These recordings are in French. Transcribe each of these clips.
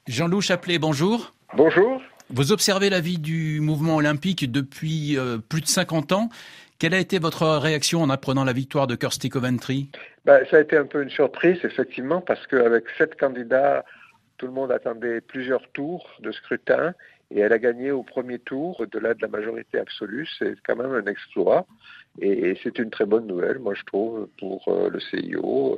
Jean-Loup Chaplet, bonjour. Bonjour. Vous observez la vie du mouvement olympique depuis plus de 50 ans. Quelle a été votre réaction en apprenant la victoire de Kirsty Coventry ? Ça a été un peu une surprise, effectivement, parce qu'avec 7 candidats, tout le monde attendait plusieurs tours de scrutin et elle a gagné au premier tour, au-delà de la majorité absolue. C'est quand même un exploit et c'est une très bonne nouvelle, moi je trouve, pour le CIO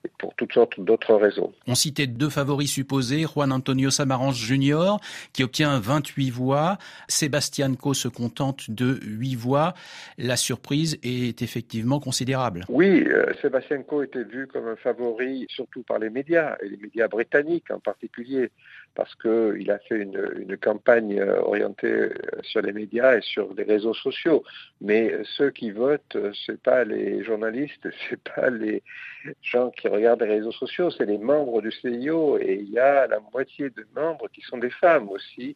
et pour toutes sortes d'autres raisons. On citait deux favoris supposés, Juan Antonio Samaranch Jr., qui obtient 28 voix. Sébastien Coe se contente de 8 voix. La surprise est effectivement considérable. Oui, Sébastien Coe était vu comme un favori, surtout par les médias, et les médias britanniques en particulier, parce qu'il a fait une campagne orientée sur les médias et sur les réseaux sociaux. Mais ceux qui votent, c'est pas les journalistes, c'est pas les gens qui regardent les réseaux sociaux, c'est les membres du CIO, et il y a la moitié de membres qui sont des femmes aussi.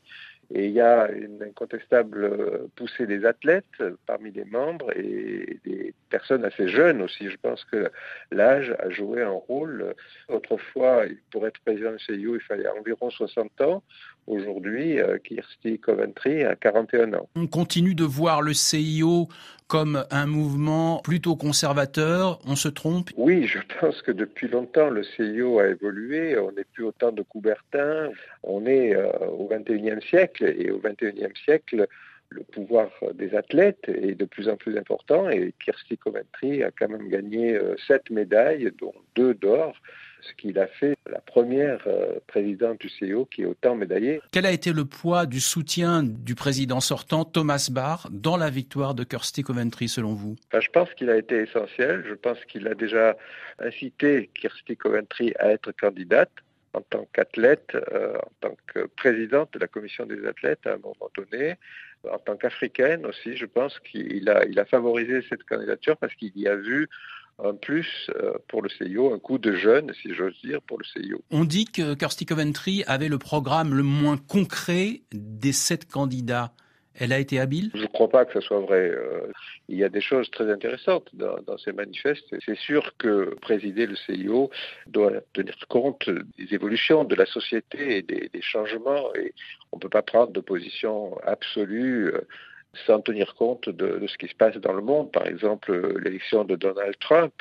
Et il y a une incontestable poussée des athlètes parmi les membres et des personnes assez jeunes aussi. Je pense que l'âge a joué un rôle. Autrefois, pour être président du CIO, il fallait environ 60 ans. Aujourd'hui, Kirsty Coventry a 41 ans. On continue de voir le CIO comme un mouvement plutôt conservateur. On se trompe ? Oui, je pense que depuis longtemps, le CIO a évolué. On n'est plus au temps de Coubertin. On est au XXIe siècle. Et au XXIe siècle, le pouvoir des athlètes est de plus en plus important. Et Kirsty Coventry a quand même gagné 7 médailles, dont 2 d'or, ce qui l'a fait la première présidente du CIO qui est autant médaillée. Quel a été le poids du soutien du président sortant, Thomas Bach, dans la victoire de Kirsty Coventry, selon vous ? Je pense qu'il a été essentiel. Je pense qu'il a déjà incité Kirsty Coventry à être candidate en tant qu'athlète, en tant que présidente de la commission des athlètes à un moment donné. En tant qu'africaine aussi, je pense qu'il a favorisé cette candidature parce qu'il y a vu un plus pour le CIO, un coup de jeune, si j'ose dire, pour le CIO. On dit que Kirsty Coventry avait le programme le moins concret des 7 candidats. Elle a été habile ? Je ne crois pas que ce soit vrai. Il y a des choses très intéressantes dans ces manifestes. C'est sûr que présider le CIO doit tenir compte des évolutions de la société et des changements. Et on ne peut pas prendre de position absolue sans tenir compte de ce qui se passe dans le monde. Par exemple, l'élection de Donald Trump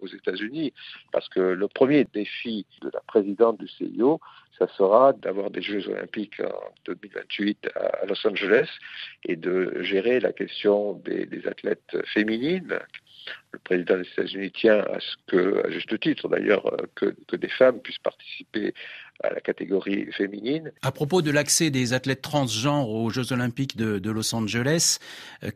aux États-Unis. Parce que le premier défi de la présidente du CIO, ça sera d'avoir des Jeux Olympiques en 2028 à Los Angeles et de gérer la question des athlètes féminines. Le président des États-Unis tient à ce que, à juste titre d'ailleurs, que des femmes puissent participer à la catégorie féminine. À propos de l'accès des athlètes transgenres aux Jeux Olympiques de Los Angeles,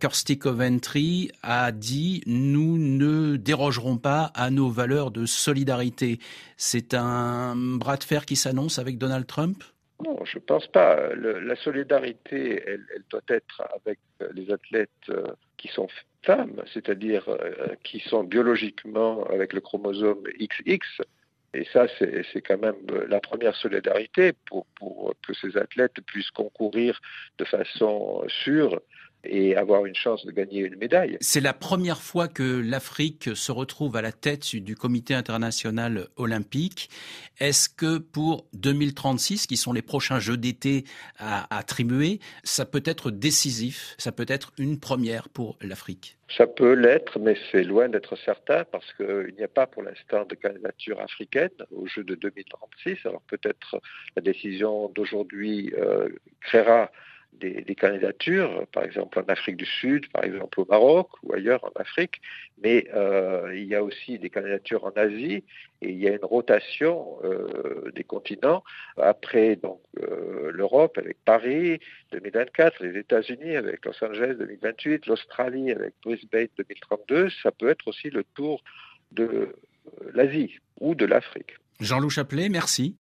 Kirsty Coventry a dit « Nous ne dérogerons pas à nos valeurs de solidarité ». C'est un bras de fer qui s'annonce avec Donald Trump ? Non, je ne pense pas. La solidarité, elle doit être avec les athlètes qui sont femmes, c'est-à-dire qui sont biologiquement avec le chromosome XX. Et ça, c'est quand même la première solidarité pour que ces athlètes puissent concourir de façon sûre et avoir une chance de gagner une médaille. C'est la première fois que l'Afrique se retrouve à la tête du comité international olympique. Est-ce que pour 2036, qui sont les prochains Jeux d'été à attribuer, ça peut être décisif, ça peut être une première pour l'Afrique ? Ça peut l'être, mais c'est loin d'être certain parce qu'il n'y a pas pour l'instant de candidature africaine aux Jeux de 2036. Alors peut-être la décision d'aujourd'hui créera des candidatures, par exemple en Afrique du Sud, par exemple au Maroc ou ailleurs en Afrique, mais il y a aussi des candidatures en Asie et il y a une rotation des continents après donc l'Europe avec Paris 2024, les États-Unis avec Los Angeles 2028, l'Australie avec Brisbane 2032, ça peut être aussi le tour de l'Asie ou de l'Afrique. Jean-Loup Chaplet, merci.